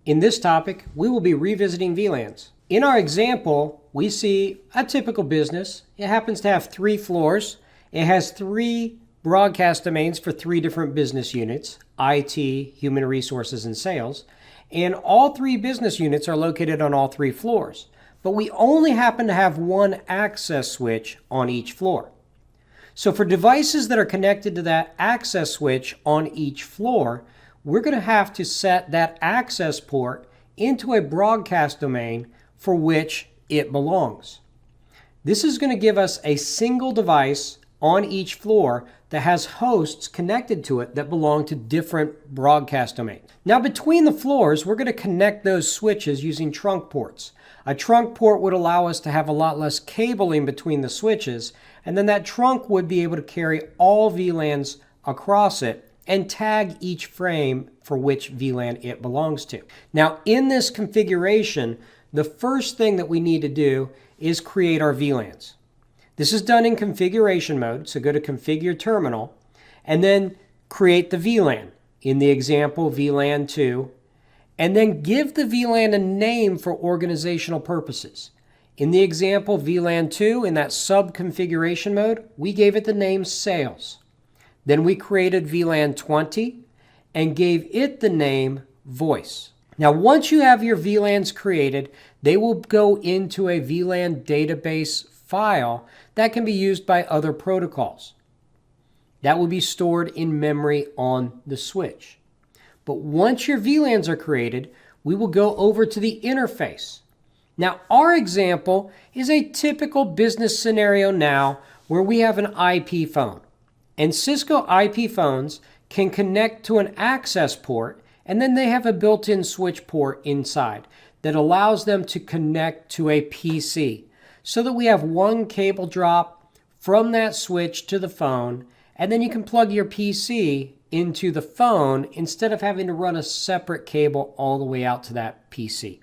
In this topic, we will be revisiting VLANs. In our example, we see a typical business. It happens to have 3 floors. It has 3 broadcast domains for 3 different business units: IT, human resources, and sales. And all 3 business units are located on all 3 floors. But we only happen to have 1 access switch on each floor. So for devices that are connected to that access switch on each floor, we're going to have to set that access port into a broadcast domain for which it belongs. This is going to give us a single device on each floor that has hosts connected to it that belong to different broadcast domains. Now, between the floors, we're going to connect those switches using trunk ports. A trunk port would allow us to have a lot less cabling between the switches, and then that trunk would be able to carry all VLANs across it and tag each frame for which VLAN it belongs to. Now, in this configuration, the first thing that we need to do is create our VLANs. This is done in configuration mode, so go to Configure Terminal, and then create the VLAN. In the example, VLAN 2, and then give the VLAN a name for organizational purposes. In the example, VLAN 2, in that sub-configuration mode, we gave it the name Sales. Then we created VLAN 20 and gave it the name Voice. Now, once you have your VLANs created, they will go into a VLAN database file that can be used by other protocols. That will be stored in memory on the switch. But once your VLANs are created, we will go over to the interface. Now, our example is a typical business scenario now where we have an IP phone. And Cisco IP phones can connect to an access port, and then they have a built-in switch port inside that allows them to connect to a PC, so that we have one cable drop from that switch to the phone, and then you can plug your PC into the phone instead of having to run a separate cable all the way out to that PC.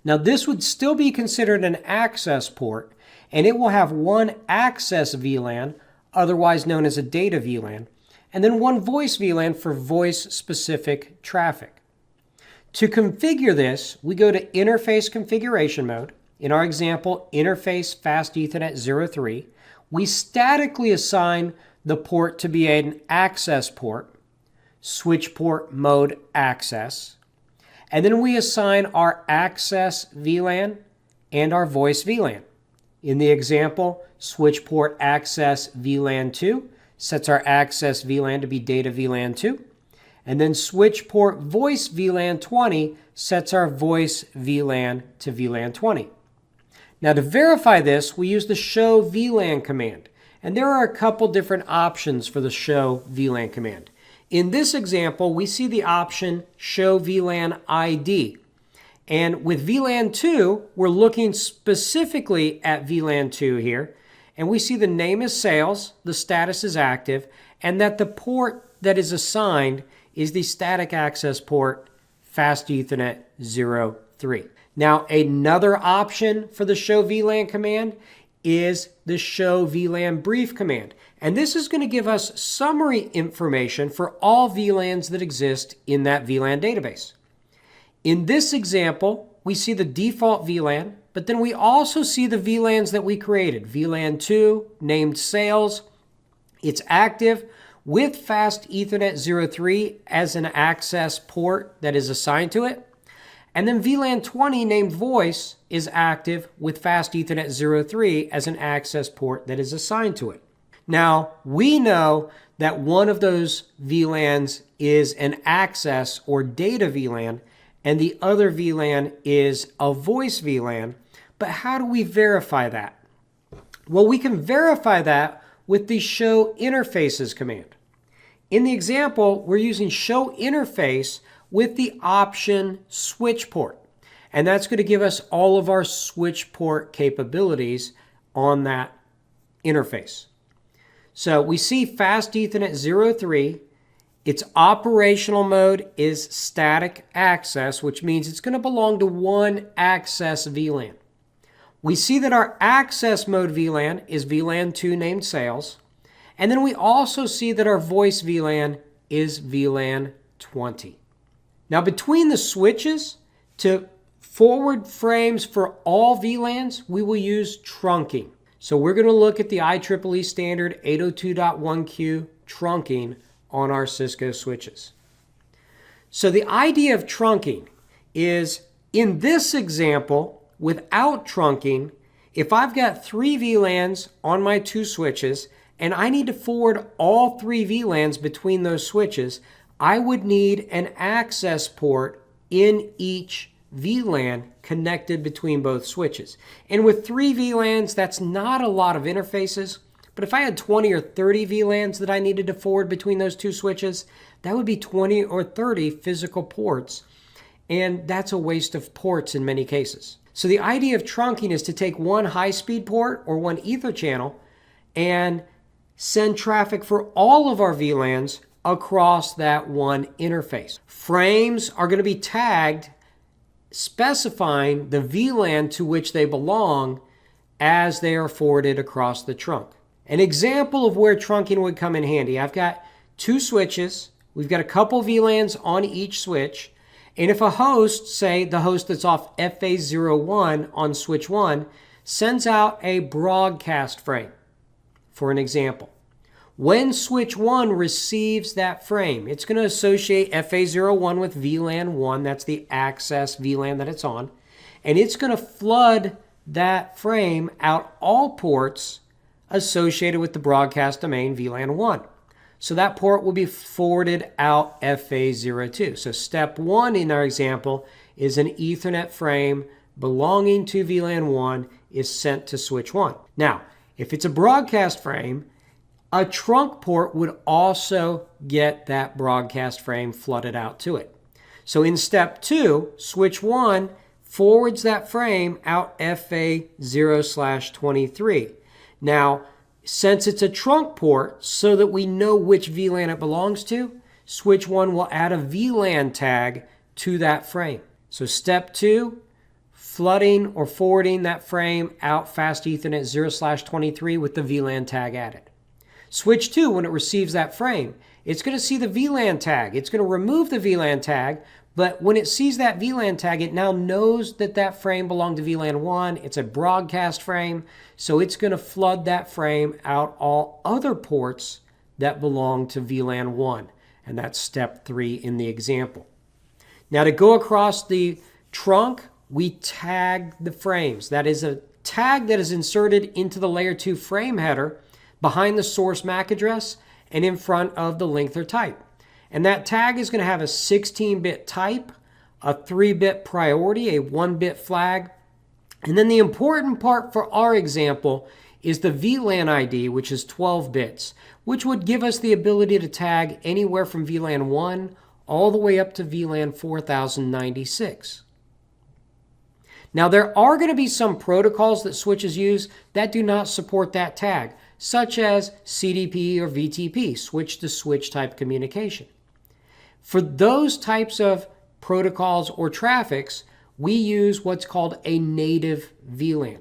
Now, this would still be considered an access port, and it will have one access VLAN, otherwise known as a data VLAN, and then one voice VLAN for voice-specific traffic. To configure this, we go to Interface Configuration Mode. In our example, Interface Fast Ethernet 03. We statically assign the port to be an access port, switch port mode access, and then we assign our access VLAN and our voice VLAN. In the example, switch port access VLAN 2 sets our access VLAN to be data VLAN 2, and then switch port voice VLAN 20 sets our voice VLAN to VLAN 20. Now, to verify this, we use the show VLAN command, and there are a couple different options for the show VLAN command. In this example, we see the option show VLAN ID. And with VLAN 2, we're looking specifically at VLAN 2 here. And we see the name is Sales, the status is active, and that the port that is assigned is the static access port Fast Ethernet 03. Now, another option for the show VLAN command is the show VLAN brief command. And this is going to give us summary information for all VLANs that exist in that VLAN database. In this example, we see the default VLAN, but then we also see the VLANs that we created. VLAN 2, named Sales. It's active with Fast Ethernet 03 as an access port that is assigned to it. And then VLAN 20, named Voice, is active with Fast Ethernet 03 as an access port that is assigned to it. Now, we know that one of those VLANs is an access or data VLAN, and the other VLAN is a voice VLAN. But how do we verify that? Well, we can verify that with the show interfaces command. In the example, we're using show interface with the option switch port. And that's going to give us all of our switch port capabilities on that interface. So we see Fast Ethernet 03. Its operational mode is static access, which means it's going to belong to one access VLAN. We see that our access mode VLAN is VLAN 2 named Sales. And then we also see that our voice VLAN is VLAN 20. Now between the switches to forward frames for all VLANs, we will use trunking. So we're going to look at the IEEE standard 802.1q trunking on our Cisco switches. So the idea of trunking is, in this example, without trunking, if I've got 3 VLANs on my 2 switches and I need to forward all 3 VLANs between those switches, I would need an access port in each VLAN connected between both switches. And with 3 VLANs, that's not a lot of interfaces. But if I had 20 or 30 VLANs that I needed to forward between those 2 switches, that would be 20 or 30 physical ports. And that's a waste of ports in many cases. So the idea of trunking is to take one high-speed port or one ether channel and send traffic for all of our VLANs across that one interface. Frames are going to be tagged specifying the VLAN to which they belong as they are forwarded across the trunk. An example of where trunking would come in handy: I've got 2 switches, we've got a couple VLANs on each switch, and if a host, say the host that's off FA01 on switch 1, sends out a broadcast frame, for an example, when switch 1 receives that frame, it's going to associate FA01 with VLAN 1, that's the access VLAN that it's on, and it's going to flood that frame out all ports associated with the broadcast domain VLAN 1. So that port will be forwarded out FA02. So step 1 in our example is an Ethernet frame belonging to VLAN 1 is sent to switch 1. Now, if it's a broadcast frame, a trunk port would also get that broadcast frame flooded out to it. So in step 2, switch 1 forwards that frame out FA0/23. Now, since it's a trunk port, so that we know which VLAN it belongs to, switch 1 will add a VLAN tag to that frame. So step 2, flooding or forwarding that frame out fast Ethernet 0/23 with the VLAN tag added. Switch 2, when it receives that frame, it's going to see the VLAN tag. It's going to remove the VLAN tag, but when it sees that VLAN tag, it now knows that that frame belonged to VLAN 1. It's a broadcast frame, so it's going to flood that frame out all other ports that belong to VLAN 1. And that's step 3 in the example. Now to go across the trunk, we tag the frames. That is a tag that is inserted into the layer 2 frame header behind the source MAC address and in front of the length or type. And that tag is going to have a 16-bit type, a 3-bit priority, a 1-bit flag. And then the important part for our example is the VLAN ID, which is 12 bits, which would give us the ability to tag anywhere from VLAN 1 all the way up to VLAN 4096. Now there are going to be some protocols that switches use that do not support that tag, such as CDP or VTP, switch-to-switch type communication. For those types of protocols or traffics, we use what's called a native VLAN.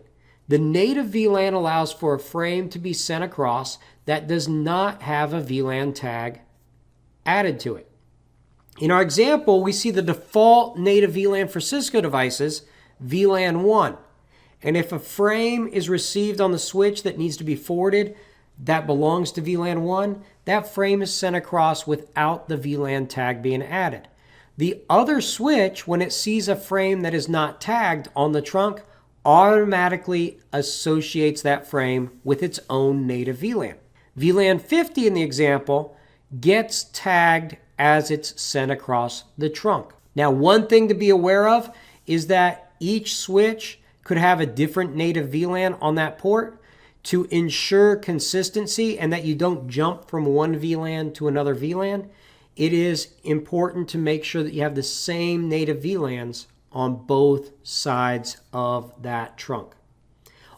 The native VLAN allows for a frame to be sent across that does not have a VLAN tag added to it. In our example, we see the default native VLAN for Cisco devices, VLAN 1. And if a frame is received on the switch that needs to be forwarded that belongs to VLAN 1, that frame is sent across without the VLAN tag being added. The other switch, when it sees a frame that is not tagged on the trunk, automatically associates that frame with its own native VLAN. VLAN 50 in the example gets tagged as it's sent across the trunk. Now, one thing to be aware of is that each switch could have a different native VLAN on that port. To ensure consistency and that you don't jump from one VLAN to another VLAN, it is important to make sure that you have the same native VLANs on both sides of that trunk.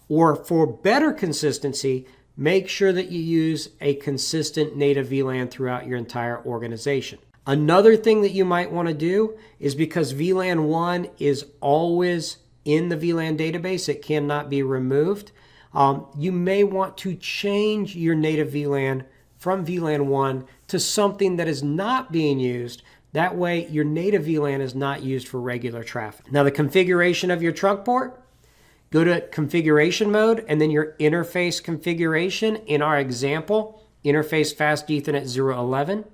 Or for better consistency, make sure that you use a consistent native VLAN throughout your entire organization. Another thing that you might want to do is, because VLAN 1 is always in the VLAN database, it cannot be removed. You may want to change your native VLAN from VLAN 1 to something that is not being used That way, your native VLAN is not used for regular traffic. Now, the configuration of your trunk port, go to configuration mode and then your interface configuration. In our example, interface fast Ethernet 011.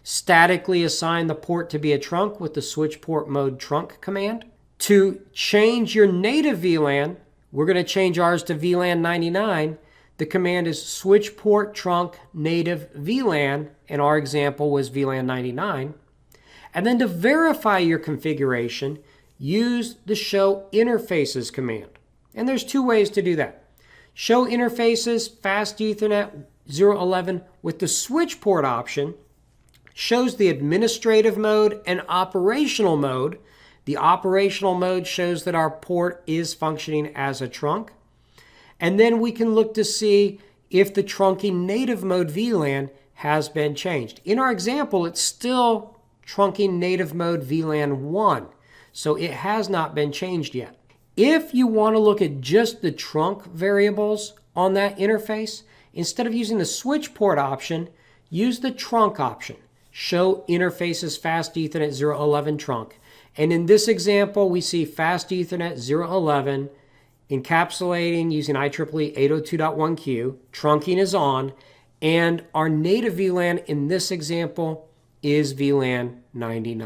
Statically assign the port to be a trunk with the switch port mode trunk command. To change your native VLAN, we're going to change ours to VLAN 99. The command is switch port trunk native VLAN, and our example was VLAN 99. And then to verify your configuration, use the show interfaces command. And there's two ways to do that. Show interfaces fast Ethernet 011 with the switch port option shows the administrative mode and operational mode. The operational mode shows that our port is functioning as a trunk. And then we can look to see if the trunking native mode VLAN has been changed. In our example, it's still trunking native mode VLAN 1, so it has not been changed yet. If you want to look at just the trunk variables on that interface, instead of using the switch port option, use the trunk option. Show interfaces fast Ethernet 011 trunk. And in this example, we see fast Ethernet 011 encapsulating using IEEE 802.1q. Trunking is on. And our native VLAN in this example is VLAN 99.